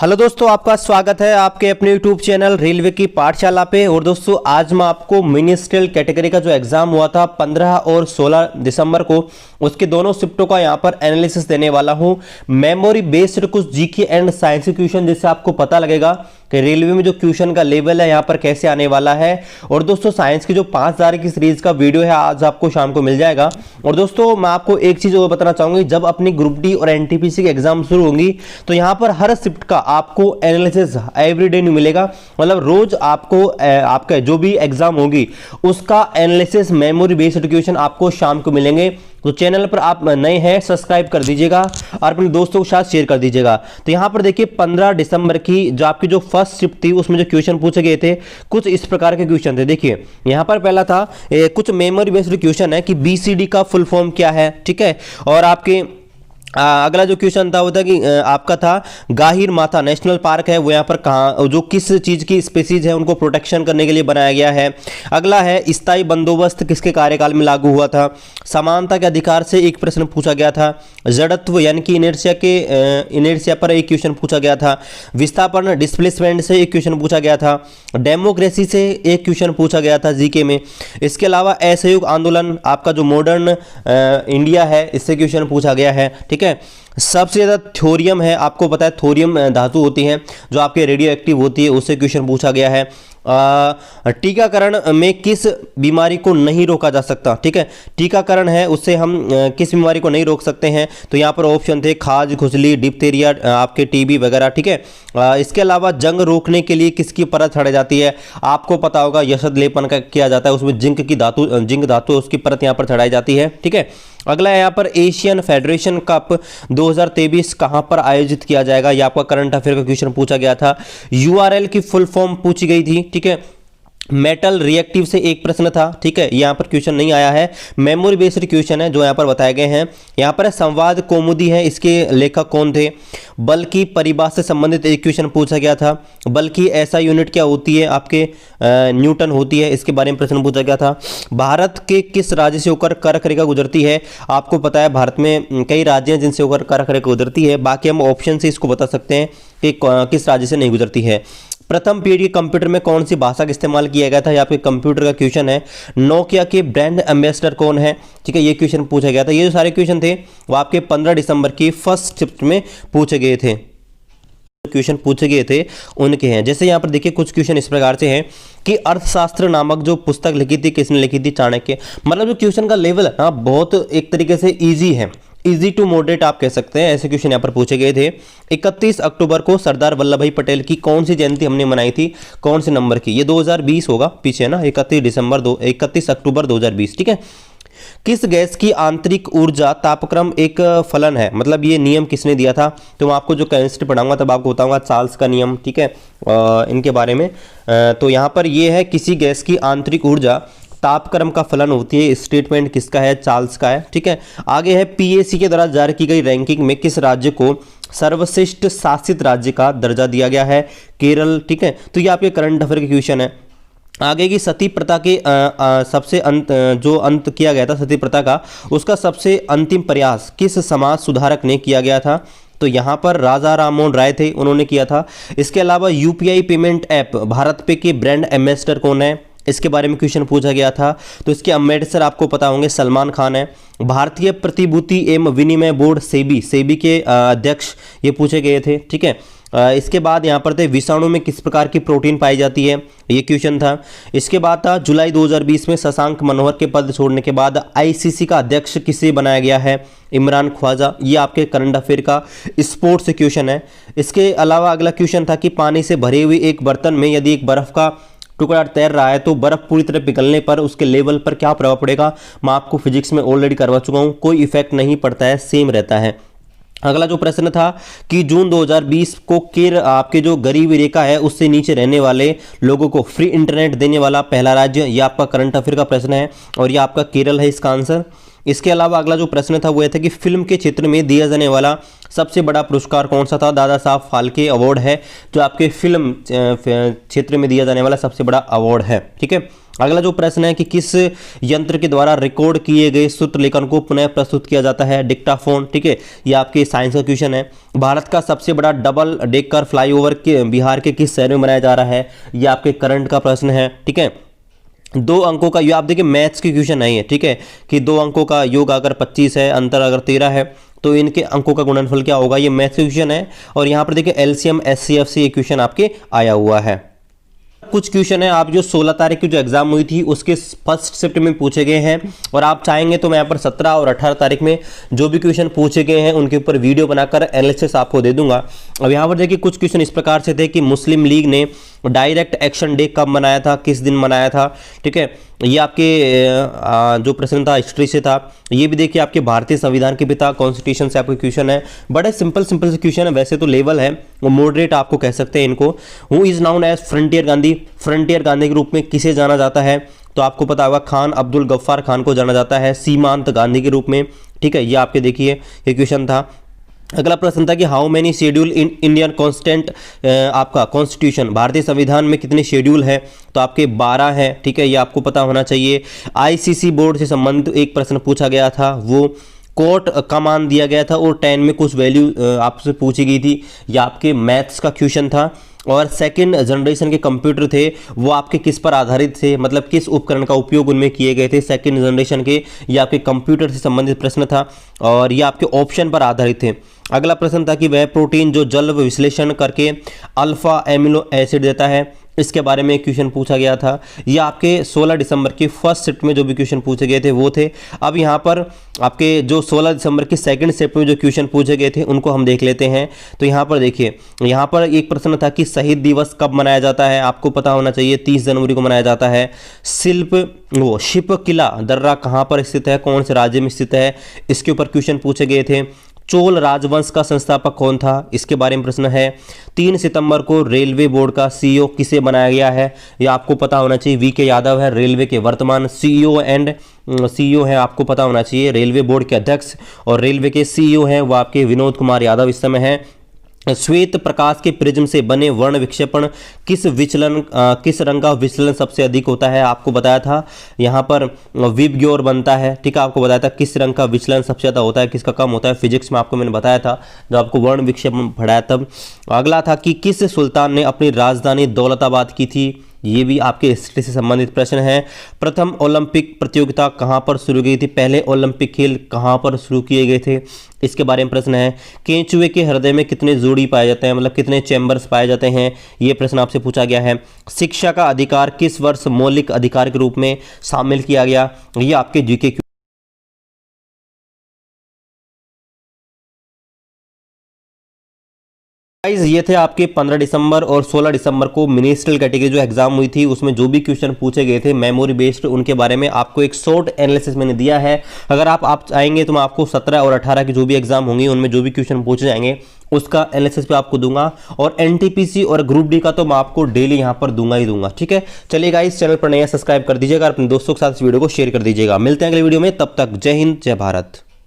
Hello दोस्तों, आपका स्वागत है आपके अपने यूट्यूब चैनल रेलवे की पाठशाला पे। और दोस्तों आज मैं आपको मिनिस्ट्रियल कैटेगरी का जो एग्जाम हुआ था 15 और 16 दिसंबर को, उसके दोनों शिफ्टों का यहाँ पर एनालिसिस देने वाला हूँ। मेमोरी बेस्ड कुछ जीके एंड साइंस क्वेश्चन, जिससे आपको पता लगेगा कि रेलवे में जो क्वेश्चन का लेवल है यहाँ पर कैसे आने वाला है। और दोस्तों साइंस की जो 5000 की सीरीज का वीडियो है आज आपको शाम को मिल जाएगा। और दोस्तों मैं आपको एक चीज और बताना चाहूंगा, जब अपनी ग्रुप डी और एनटीपीसी की एग्जाम शुरू होंगी तो यहाँ पर हर शिफ्ट का आपको एनालिसिस एवरीडे नहीं मिलेगा। मतलब रोज आपको आपका जो भी एग्जाम होगी उसका एनालिसिस मेमोरी बेस्ड क्वेश्चन आपको शाम को मिलेंगे। तो चैनल पर आप नए हैं सब्सक्राइब कर दीजिएगा और अपने दोस्तों के साथ शेयर कर दीजिएगा। तो यहाँ पर देखिए 15 दिसंबर की जो आपकी जो फर्स्ट शिफ्ट थी उसमें जो क्वेश्चन पूछे गए थे कुछ इस प्रकार के क्वेश्चन थे। देखिए यहाँ पर पहला था कुछ मेमोरी बेस्ड क्वेश्चन है कि बीसीडी का फुल फॉर्म क्या है, ठीक है। और आपके अगला जो क्वेश्चन था वो था कि आपका था गाहिर माथा नेशनल पार्क है वो यहाँ पर कहाँ, जो किस चीज़ की स्पीसीज है उनको प्रोटेक्शन करने के लिए बनाया गया है। अगला है स्थायी बंदोबस्त किसके कार्यकाल में लागू हुआ था। समानता के अधिकार से एक प्रश्न पूछा गया था। जड़त्व यानी कि इनर्शिया पर एक क्वेश्चन पूछा गया था। विस्थापन डिस्प्लेसमेंट से एक क्वेश्चन पूछा गया था। डेमोक्रेसी से एक क्वेश्चन पूछा गया था जीके में। इसके अलावा असहयोग आंदोलन आपका जो मॉडर्न इंडिया है इससे क्वेश्चन पूछा गया है, ठीक है। सबसे ज्यादा थोरियम है, आपको पता है थोरियम धातु होती है जो आपके रेडियो एक्टिव होती है, उससे क्वेश्चन पूछा गया है। टीकाकरण में किस बीमारी को नहीं रोका जा सकता, ठीक है। टीकाकरण है उससे हम किस बीमारी को नहीं रोक सकते हैं, तो यहाँ पर ऑप्शन थे खाज, खुजली, डिप्थीरिया, आपके टीबी वगैरह, ठीक है। इसके अलावा जंग रोकने के लिए किसकी परत छाड़ी जाती है, आपको पता होगा यशद लेपन का किया जाता है, उसमें जिंक धातु उसकी परत यहाँ पर चढ़ाई जाती है, ठीक है। अगला है यहाँ पर एशियन फेडरेशन कप 2023 कहाँ पर आयोजित किया जाएगा, ये आपका करंट अफेयर का क्वेश्चन पूछा गया था। यूआरएल की फुल फॉर्म पूछी गई थी, ठीक है। मेटल रिएक्टिव से एक प्रश्न था, ठीक है, यहाँ पर क्वेश्चन नहीं आया है। मेमोरी बेस्ड क्वेश्चन है जो यहाँ पर बताए गए हैं। यहाँ पर संवाद कौमुदी है, इसके लेखक कौन थे। बल की परिभाषा से संबंधित एक क्वेश्चन पूछा गया था। बल की ऐसा यूनिट क्या होती है, आपके न्यूटन होती है, इसके बारे में प्रश्न पूछा गया था। भारत के किस राज्य से होकर कर्क रेखा गुजरती है, आपको पता है भारत में कई राज्य हैं जिनसे होकर कर्क रेखा गुजरती है, बाकी हम ऑप्शन से इसको बता सकते हैं कि किस राज्य से नहीं गुजरती है। प्रथम पीढ़ी के कंप्यूटर में कौन सी भाषा का इस्तेमाल किया गया था, यहाँ पे कंप्यूटर का क्वेश्चन है। नोकिया के ब्रांड एम्बेसडर कौन है, ठीक है, ये क्वेश्चन पूछा गया था। ये जो सारे क्वेश्चन थे वो आपके 15 दिसंबर की फर्स्ट शिफ्ट में पूछे गए थे, क्वेश्चन पूछे गए थे उनके हैं। जैसे यहाँ पर देखिए कुछ क्वेश्चन इस प्रकार से हैं कि अर्थशास्त्र नामक जो पुस्तक लिखी थी किसने लिखी थी, चाणक्य। मतलब जो क्वेश्चन का लेवल है ना बहुत एक तरीके से ईजी है, इजी टू मॉडरेट आप कह सकते हैं, ऐसे क्वेश्चन यहाँ पर पूछे गए थे। 31 अक्टूबर को सरदार वल्लभ भाई पटेल की कौन सी जयंती हमने मनाई थी, कौन से नंबर की, ये 2020 होगा पीछे ना, 31 अक्टूबर 2020, ठीक है। किस गैस की आंतरिक ऊर्जा तापक्रम एक फलन है, मतलब ये नियम किसने दिया था, तो मैं आपको जो केमिस्ट्री पढ़ाऊंगा तब आपको बताऊंगा चार्ल्स का नियम, ठीक है, इनके बारे में। तो यहाँ पर ये है किसी गैस की आंतरिक ऊर्जा तापक्रम का फलन होती है, स्टेटमेंट किसका है, चार्ल्स का है, ठीक है। आगे है पीएसी के द्वारा जारी की गई रैंकिंग में किस राज्य को सर्वश्रेष्ठ शासित राज्य का दर्जा दिया गया है, केरल, ठीक है। तो ये आपके करंट अफेयर के क्वेश्चन है। आगे की सती प्रथा के सबसे अंत किया गया था सती प्रथा का, उसका सबसे अंतिम प्रयास किस समाज सुधारक ने किया गया था, तो यहाँ पर राजा राममोहन राय थे, उन्होंने किया था। इसके अलावा यूपीआई पेमेंट ऐप भारत पे के ब्रांड एम्बेसडर कौन है, इसके बारे में क्वेश्चन पूछा गया था। तो इसके अम्बेसडर आपको पता होंगे सलमान खान है। भारतीय प्रतिभूति एवं विनिमय बोर्ड सेबी के अध्यक्ष ये पूछे गए थे, ठीक है। इसके बाद यहाँ पर थे विषाणु में किस प्रकार की प्रोटीन पाई जाती है, ये क्वेश्चन था। इसके बाद था जुलाई 2020 में शशांक मनोहर के पद छोड़ने के बाद आईसीसी का अध्यक्ष किसे बनाया गया है, इमरान ख्वाजा, ये आपके करंट अफेयर का स्पोर्ट्स से क्वेश्चन है। इसके अलावा अगला क्वेश्चन था कि पानी से भरे हुए एक बर्तन में यदि एक बर्फ का टुकड़ा तैर रहा है तो बर्फ पूरी तरह पिघलने पर उसके लेवल पर क्या प्रभाव पड़ेगा, मैं आपको फिजिक्स में ऑलरेडी करवा चुका हूँ, कोई इफेक्ट नहीं पड़ता है, सेम रहता है। अगला जो प्रश्न था कि जून 2020 को आपके जो गरीबी रेखा है उससे नीचे रहने वाले लोगों को फ्री इंटरनेट देने वाला पहला राज्य, ये आपका करंट अफेयर का प्रश्न है और ये आपका केरल है इसका आंसर। इसके अलावा अगला जो प्रश्न था वो यह था कि फिल्म के क्षेत्र में दिया जाने वाला सबसे बड़ा पुरस्कार कौन सा था, दादा साहब फाल्के अवार्ड है जो आपके फिल्म क्षेत्र में दिया जाने वाला सबसे बड़ा अवार्ड है, ठीक है। अगला जो प्रश्न है कि किस यंत्र के द्वारा रिकॉर्ड किए गए सूत्र लेखन को पुनः प्रस्तुत किया जाता है? डिक्टाफोन। ठीक है, ये आपके साइंस का क्वेश्चन है। भारत का सबसे बड़ा डबल डेकर फ्लाईओवर के बिहार के किस शहर में बनाया जा रहा है? ये आपके करंट का प्रश्न है। ठीक है, 2 अंकों का, ये आप देखिए मैथ्स की क्वेश्चन नहीं है। ठीक है, कि 2 अंकों का योग अगर 25 है, अंतर अगर 13 है, तो इनके अंकों का गुणनफल क्या होगा? ये मैथ्स की क्वेश्चन है। और यहाँ पर देखिए एलसीएम एचसीएफ से ये क्वेश्चन आपके आया हुआ है। कुछ क्वेश्चन है आप जो 16 तारीख की जो एग्जाम हुई थी उसके फर्स्ट शिफ्ट में पूछे गए हैं, और आप चाहेंगे तो मैं यहाँ पर 17 और 18 तारीख में जो भी क्वेश्चन पूछे गए हैं उनके ऊपर वीडियो बनाकर एनालिसिस आपको दे दूंगा। अब यहाँ पर देखिए कुछ क्वेश्चन इस प्रकार से थे कि मुस्लिम लीग ने डायरेक्ट एक्शन डे कब मनाया था, किस दिन मनाया था? ठीक है, ये आपके जो प्रश्न था हिस्ट्री से था। ये भी देखिए आपके भारतीय संविधान के पिता कॉन्स्टिट्यूशन से आपका क्वेश्चन है। बड़े सिंपल से क्वेश्चन है, वैसे तो लेवल है वो मॉडरेट आपको कह सकते हैं इनको। Who is known as frontier Gandhi? Frontier Gandhi के रूप में किसे जाना जाता है? तो आपको पता होगा खान अब्दुल गफ्फार खान को जाना जाता है सीमांत गांधी के रूप में। ठीक है, ये आपके देखिए ये क्वेश्चन था। अगला प्रश्न था कि how many schedule in Indian constant आपका कॉन्स्टिट्यूशन, भारतीय संविधान में कितने शेड्यूल है? तो आपके 12 हैं। ठीक है, ये आपको पता होना चाहिए। आईसीसी बोर्ड से संबंधित एक प्रश्न पूछा गया था, वो कोर्ट का मान दिया गया था और 10 में कुछ वैल्यू आपसे पूछी गई थी। ये आपके मैथ्स का क्वेश्चन था। और सेकंड जनरेशन के कंप्यूटर थे वो आपके किस पर आधारित थे, मतलब किस उपकरण का उपयोग उनमें किए गए थे सेकंड जनरेशन के? ये आपके कंप्यूटर से संबंधित प्रश्न था और ये आपके ऑप्शन पर आधारित थे। अगला प्रश्न था कि वह प्रोटीन जो जल विश्लेषण करके अल्फा एमिनो एसिड देता है, इसके बारे में एक क्वेश्चन पूछा गया था। ये आपके 16 दिसंबर की फर्स्ट शिफ्ट में जो भी क्वेश्चन पूछे गए थे वो थे। अब यहाँ पर आपके जो 16 दिसंबर की सेकंड शिफ्ट में जो क्वेश्चन पूछे गए थे उनको हम देख लेते हैं। तो यहाँ पर देखिए, यहाँ पर एक प्रश्न था कि शहीद दिवस कब मनाया जाता है? आपको पता होना चाहिए 30 जनवरी को मनाया जाता है। शिप किला दर्रा कहाँ पर स्थित है, कौन से राज्य में स्थित है? इसके ऊपर क्वेश्चन पूछे गए थे। चोल राजवंश का संस्थापक कौन था? इसके बारे में प्रश्न है। 3 सितंबर को रेलवे बोर्ड का सीईओ किसे बनाया गया है? यह आपको पता होना चाहिए। वीके यादव है रेलवे के वर्तमान सीईओ एंड सीईओ है, आपको पता होना चाहिए। रेलवे बोर्ड के अध्यक्ष और रेलवे के सीईओ हैं वो आपके विनोद कुमार यादव इस समय हैं। श्वेत प्रकाश के प्रिज्म से बने वर्ण विक्षेपण किस रंग का विचलन सबसे अधिक होता है? आपको बताया था यहाँ पर विबग्योर बनता है। ठीक है, आपको बताया था किस रंग का विचलन सबसे ज़्यादा होता है, किसका कम होता है। फिजिक्स में आपको मैंने बताया था जब आपको वर्ण विक्षेपण पढ़ाया तब। अगला था कि किस सुल्तान ने अपनी राजधानी दौलताबाद की थी? ये भी आपके हिस्ट्री से संबंधित प्रश्न है। प्रथम ओलंपिक प्रतियोगिता कहाँ पर शुरू की थी? पहले ओलंपिक खेल कहाँ पर शुरू किए गए थे? इसके बारे में प्रश्न है। केंचुए के हृदय में कितने जोड़ी पाए जाते हैं, मतलब कितने चैम्बर्स पाए जाते हैं? ये प्रश्न आपसे पूछा गया है। शिक्षा का अधिकार किस वर्ष मौलिक अधिकार के रूप में शामिल किया गया? ये आपके जीके गाइस, ये थे आपके 15 दिसंबर और 16 दिसंबर को मिनिस्ट्रियल कैटेगरी जो एग्जाम हुई थी उसमें जो भी क्वेश्चन पूछे गए थे मेमोरी बेस्ड, उनके बारे में आपको एक शॉर्ट एनालिसिस मैंने दिया है। अगर आप चाहेंगे तो मैं आपको 17 और 18 की जो भी एग्जाम होंगी उनमें जो भी क्वेश्चन पूछे जाएंगे उसका एनालिसिस भी आपको दूंगा, और एनटीपीसी और ग्रुप डी का तो मैं आपको डेली यहाँ पर दूंगा ही दूंगा। ठीक है, चलिए गाइस, चैनल पर नया सब्सक्राइब कर दीजिएगा, अपने दोस्तों के साथ इस वीडियो को शेयर कर दीजिएगा। मिलते हैं अगले वीडियो में, तब तक जय हिंद जय भारत।